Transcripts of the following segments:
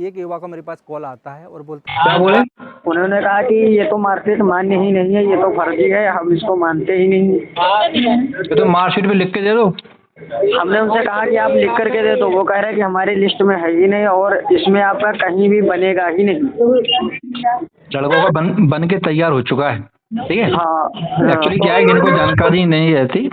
एक युवा का मेरे पास कॉल आता है और बोलता है, क्या बोले? उन्होंने कहा कि ये तो मार्कशीट मान्य ही नहीं है, ये तो फर्जी है, हम इसको मानते ही नहीं। तो मार्कशीट पे लिख के दे दो। हमने उनसे कहा कि आप लिख करके दे, तो वो कह रहे हैं कि हमारी लिस्ट में है ही नहीं और इसमें आपका कहीं भी बनेगा ही नहीं। लड़कों का बन के तैयार हो चुका है, ठीक है। हाँ, एक्चुअली क्या है कि इनको जानकारी नहीं रहती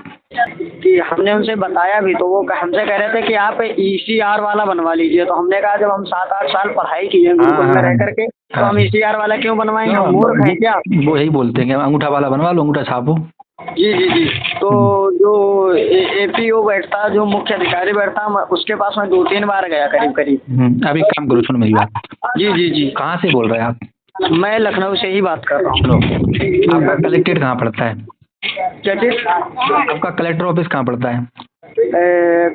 कि हमने उनसे बताया भी, तो वो हमसे कह रहे थे कि आप ECR वाला बनवा लीजिए। तो हमने कहा जब हम 7-8 साल पढ़ाई की है गुरुकुल में रह करके, तो हम ECR वाला क्यों बनवाएंगे, हम मूर्ख हैं क्या? वो यही बोलते हैं कि अंगूठा वाला बनवा लो, अंगूठा छापो। जी जी जी। तो जो APO बैठता, जो मुख्य अधिकारी बैठता, उसके पास मैं 2-3 बार गया करीब करीब। अभी काम करो, सुनो मेरी बात। जी जी जी। कहाँ से बोल रहे हैं आप? मैं लखनऊ से ही बात कर रहा हूँ। सुनो, आपका कलेक्ट्रेट कहाँ पड़ता है? क्या चीज? आपका कलेक्टर ऑफिस कहाँ पड़ता है?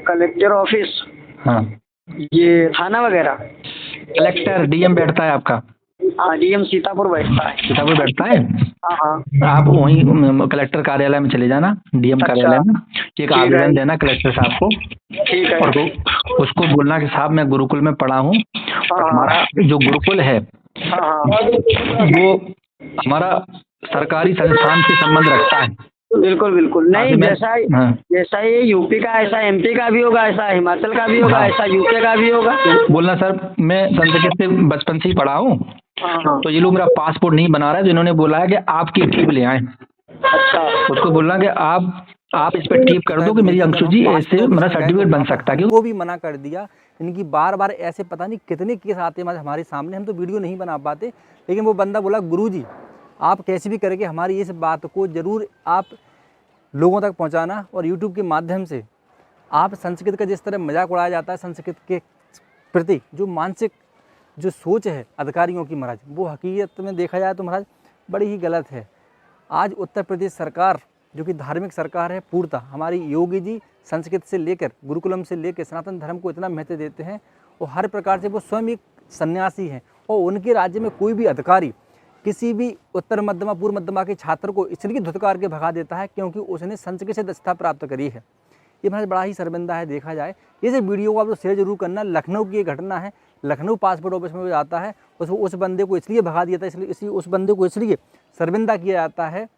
कलेक्टर ऑफिस, हाँ, ये थाना वगैरह। कलेक्टर DM बैठता है आपका? हाँ, DM सीतापुर बैठता है। सीतापुर बैठता है। हाँ हाँ। आप वहीं कलेक्टर कार्यालय में चले जाना, DM कार्यालय में, एक आवेदन देना कलेक्टर साहब को। ठीक है। और उसको बोलना कि साहब मैं गुरुकुल में पढ़ा हूँ, हमारा जो गुरुकुल है वो हमारा सरकारी संस्थान से संबंध रखता है। बिल्कुल बिल्कुल। नहीं, जैसा ये यूपी का, ऐसा MP का भी होगा, ऐसा हिमाचल का भी होगा, ऐसा UK का भी होगा। बोलना सर मैं संस्कृत से बचपन से ही पढ़ा हूँ, तो ये लोग मेरा पासपोर्ट नहीं बना रहा है, तो इन्होंने बोला है कि आपकी टिप ले आए। अच्छा। उसको बोलना कि आप इस पर टिप कर दो कि मेरी अंशु जी ऐसे मेरा सर्टिफिकेट बन सकता है। वो भी मना कर दिया। इनकी बार बार ऐसे पता नहीं कितने केस आते हैं हमारे सामने, हम तो वीडियो नहीं बना पाते, लेकिन वो बंदा बोला गुरुजी आप कैसे भी करके हमारी इस बात को ज़रूर आप लोगों तक पहुंचाना, और YouTube के माध्यम से आप संस्कृत का जिस तरह मजाक उड़ाया जाता है, संस्कृत के प्रति जो मानसिक जो सोच है अधिकारियों की महाराज, वो हकीकत में देखा जाए तो महाराज बड़ी ही गलत है। आज उत्तर प्रदेश सरकार जो कि धार्मिक सरकार है पूर्णतः, हमारी योगी जी संस्कृत से लेकर गुरुकुलम से लेकर सनातन धर्म को इतना महत्व देते हैं, और हर प्रकार से वो स्वयं एक सन्यासी हैं, और उनके राज्य में कोई भी अधिकारी किसी भी उत्तर मध्यमा पूर्व मध्यमा के छात्र को इसलिए धुतकार के भगा देता है क्योंकि उसने संस्कृत से दक्षता प्राप्त करी है। ये महाराज बड़ा ही शर्मिंदा है देखा जाए। इस वीडियो को आप तो शेयर जरूर करना। लखनऊ की ये घटना है, लखनऊ पासपोर्ट ऑफिस में जाता है, उस बंदे को इसलिए भगा दिया था, इसलिए उस बंदे को इसलिए शर्मिंदा किया जाता है,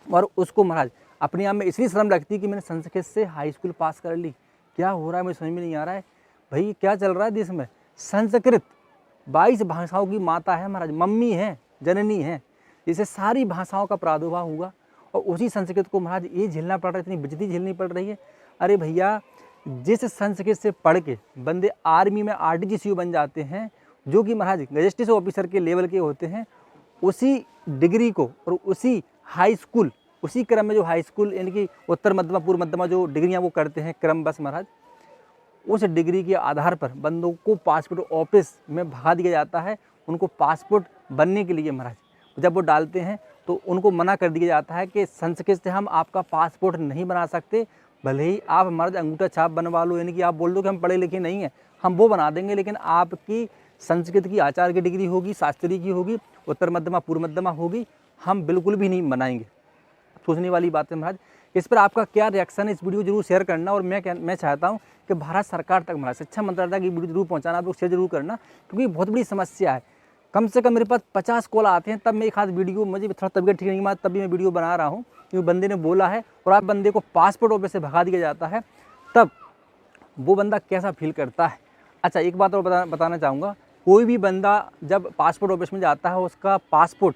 और उसको महाराज अपने आप में इसलिए शर्म लगती है कि मैंने संस्कृत से हाई स्कूल पास कर ली। क्या हो रहा है मुझे समझ में नहीं आ रहा है भाई, क्या चल रहा है देश में। संस्कृत 22 भाषाओं की माता है महाराज, मम्मी है, जननी है, इसे सारी भाषाओं का प्रादुर्भाव हुआ, और उसी संस्कृत को महाराज ये झेलना पड़ रहा है, इतनी बेइज्जती झेलनी पड़ रही है। अरे भैया, जिस संस्कृत से पढ़ के बंदे आर्मी में RDGCU बन जाते हैं, जो कि महाराज गजेस्टेड ऑफिसर के लेवल के होते हैं, उसी डिग्री को और उसी हाई स्कूल, उसी क्रम में जो हाई स्कूल यानी कि उत्तर मध्यमा पूर्व मध्यमा जो डिग्रियाँ वो करते हैं क्रम बस महाराज, उस डिग्री के आधार पर बंदों को पासपोर्ट ऑफिस में भगा दिया जाता है। उनको पासपोर्ट बनने के लिए महाराज जब वो डालते हैं तो उनको मना कर दिया जाता है कि संस्कृत से हम आपका पासपोर्ट नहीं बना सकते, भले ही आप हमारा अंगूठा छाप बनवा लो, यानी कि आप बोल दो कि हम पढ़े लिखे नहीं हैं, हम वो बना देंगे, लेकिन आपकी संस्कृत की आचार्य की डिग्री होगी, शास्त्री की होगी, उत्तर मध्यमा पूर्व मध्यमा होगी, हम बिल्कुल भी नहीं बनाएंगे। सोचने वाली बात है महाराज। इस पर आपका क्या रिएक्शन है, इस वीडियो जरूर शेयर करना, और मैं चाहता हूँ कि भारत सरकार तक महाराज शिक्षा मंत्रालय तक ये वीडियो जरूर पहुँचाना, आप लोग शेयर जरूर करना, क्योंकि बहुत बड़ी समस्या है। कम से कम मेरे पास 50 कॉल आते हैं, तब मैं एक आध वीडियो, मुझे थोड़ा तबीयत ठीक नहीं हुआ तब भी मैं वीडियो बना रहा हूँ, क्योंकि बंदे ने बोला है, और आप बंदे को पासपोर्ट ऑफिस से भगा दिया जाता है, तब वो बंदा कैसा फील करता है। अच्छा, एक बात और बताना चाहूँगा, कोई भी बंदा जब पासपोर्ट ऑफिस में जाता है, उसका पासपोर्ट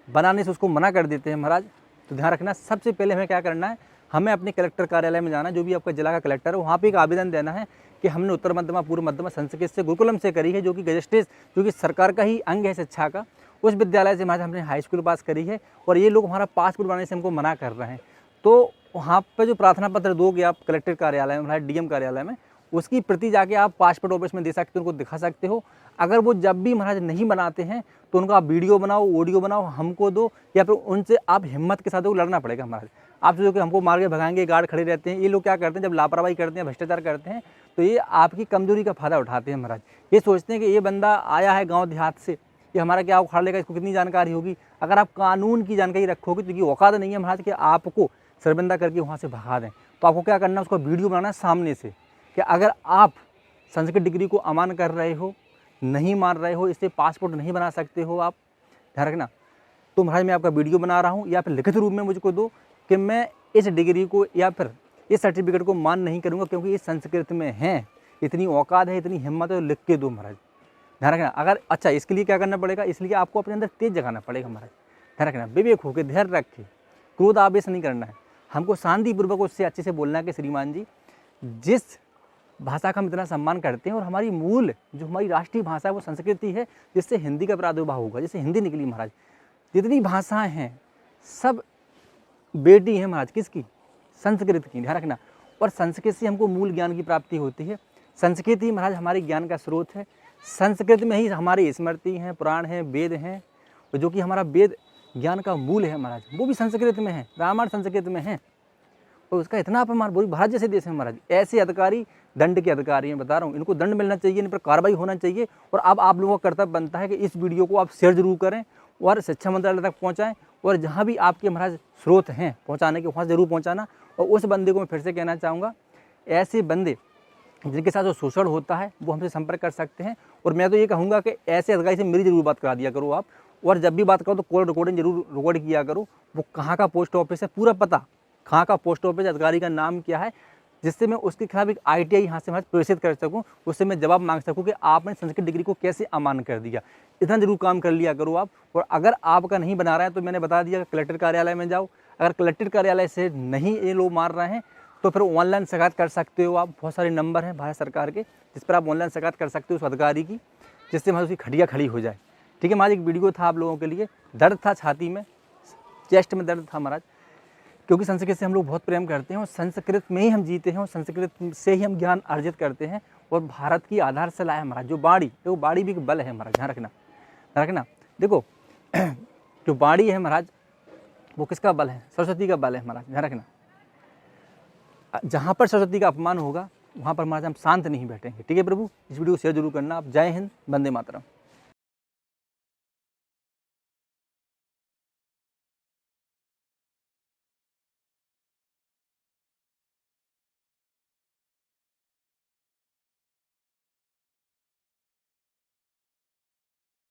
बनाने से उसको मना कर देते हैं महाराज, तो ध्यान रखना, सबसे पहले हमें क्या करना है, हमें अपने कलेक्टर कार्यालय में जाना, जो भी आपका जिला का कलेक्टर है, वहाँ पे एक आवेदन देना है कि हमने उत्तर मध्यमा पूर्व मध्यमा संस्कृत से गुरुकुलम से करी है, जो कि गजेस्टेड, जो कि सरकार का ही अंग है शिक्षा का, उस विद्यालय से हमारे हमने हाई स्कूल पास करी है, और ये लोग हमारा पासपोर्ट बनाने से हमको मना कर रहे हैं। तो वहाँ पर जो प्रार्थना पत्र दोगे आप कलेक्टर कार्यालय में, हमारे DM कार्यालय में, उसकी प्रति जाके आप पासपोर्ट ऑफिस में दे सकते हो, उनको दिखा सकते हो। अगर वो जब भी महाराज नहीं बनाते हैं तो उनका आप वीडियो बनाओ, ऑडियो बनाओ, हमको दो, या फिर उनसे आप हिम्मत के साथ लड़ना पड़ेगा महाराज। आप सोचो कि हमको मार के भगाएंगे, गार्ड खड़े रहते हैं, ये लोग क्या करते हैं, जब लापरवाही करते हैं, भ्रष्टाचार करते हैं, तो ये आपकी कमजोरी का फायदा उठाते हैं महाराज। ये सोचते हैं कि ये बंदा आया है गाँव देहात से, ये हमारा क्या उखाड़ लेगा, इसको कितनी जानकारी होगी। अगर आप कानून की जानकारी रखोगे तो ये औकात नहीं है महाराज कि आपको शर्मिंदा करके वहाँ से भगा दें। तो आपको क्या करना है, उसका वीडियो बनाना है सामने से, कि अगर आप संस्कृत डिग्री को अमान कर रहे हो, नहीं मान रहे हो, इससे पासपोर्ट नहीं बना सकते हो आप, ध्यान रखना। तो महाराज मैं आपका वीडियो बना रहा हूँ, या फिर लिखित रूप में मुझको दो कि मैं इस डिग्री को या फिर इस सर्टिफिकेट को मान नहीं करूँगा, क्योंकि ये संस्कृत में है, इतनी औकात है, इतनी हिम्मत है, लिख के दो महाराज, ध्यान रखना। अगर अच्छा इसके लिए क्या करना पड़ेगा, इसलिए आपको अपने अंदर तेज जगाना पड़ेगा महाराज, ध्यान रखना। विवेक होकर धैर्य रखे, क्रोध आवेश नहीं करना है, हमको शांतिपूर्वक उससे अच्छे से बोलना है कि श्रीमान जी, जिस भाषा का हम इतना सम्मान करते हैं और हमारी मूल जो हमारी राष्ट्रीय भाषा है वो संस्कृति है, जिससे हिंदी का प्रादुर्भाव होगा, जैसे हिंदी निकली महाराज। जितनी भाषाएं हैं सब बेटी हैं महाराज, किसकी? संस्कृत की, ध्यान रखना। और संस्कृत से हमको मूल ज्ञान की प्राप्ति होती है, संस्कृत ही महाराज हमारे ज्ञान का स्रोत है। संस्कृत में ही हमारी स्मृति हैं, पुराण हैं, वेद हैं, और जो कि हमारा वेद ज्ञान का मूल है महाराज, वो भी संस्कृत में है, रामायण संस्कृत में है। और उसका इतना अपमान, पूरी भारत जैसे देश में महाराज ऐसे अधिकारी दंड के अधिकारी हैं, बता रहा हूँ, इनको दंड मिलना चाहिए, इन पर कार्रवाई होना चाहिए। और अब आप लोगों का कर्तव्य बनता है कि इस वीडियो को आप शेयर जरूर करें और शिक्षा मंत्रालय तक पहुँचाएं, और जहाँ भी आपके महाराज स्रोत हैं पहुँचाने के, वहाँ जरूर पहुँचाना। और उस बंदे को मैं फिर से कहना चाहूँगा, ऐसे बंदे जिनके साथ जो शोषण होता है वो हमसे संपर्क कर सकते हैं। और मैं तो ये कहूँगा कि ऐसे अधिकारी से मेरी जरूर बात करा दिया करो आप, और जब भी बात करो तो कॉल रिकॉर्डिंग जरूर रिकॉर्ड किया करो, वो कहाँ का पोस्ट ऑफिस है पूरा पता, कहाँ का पोस्ट ऑफिस, अधिकारी का नाम क्या है, जिससे मैं उसके खिलाफ एक ITI यहाँ से प्रेषित कर सकूँ, उससे मैं जवाब मांग सकूँ कि आपने संस्कृत डिग्री को कैसे अमान्य कर दिया। इतना जरूर काम कर लिया करो आप। और अगर आपका नहीं बना रहा है तो मैंने बता दिया कि कलेक्टर कार्यालय में जाओ, अगर कलेक्टर कार्यालय से नहीं ये लोग मार रहे हैं तो फिर ऑनलाइन शिकायत कर सकते हो आप। बहुत सारे नंबर हैं भारत सरकार के जिस पर आप ऑनलाइन शिकायत कर सकते हो उस अधिकारी की, जिससे हमारी उसकी खड़िया खड़ी हो जाए। ठीक है महाराज, एक वीडियो था आप लोगों के लिए, दर्द था छाती में, चेस्ट में दर्द था महाराज, क्योंकि संस्कृत से हम लोग बहुत प्रेम करते हैं और संस्कृत में ही हम जीते हैं और संस्कृत से ही हम ज्ञान अर्जित करते हैं। और भारत की आधारशिला है महाराज जो बाड़ी, तो बाड़ी भी एक बल है महाराज, ध्यान रखना, ध्यान रखना। देखो जो बाड़ी है महाराज वो किसका बल है? सरस्वती का बल है महाराज, ध्यान रखना। जहाँ पर सरस्वती का अपमान होगा वहाँ पर महाराज हम शांत नहीं बैठेंगे। ठीक है प्रभु, इस वीडियो को शेयर जरूर करना आप। जय हिंद, वंदे मातरम।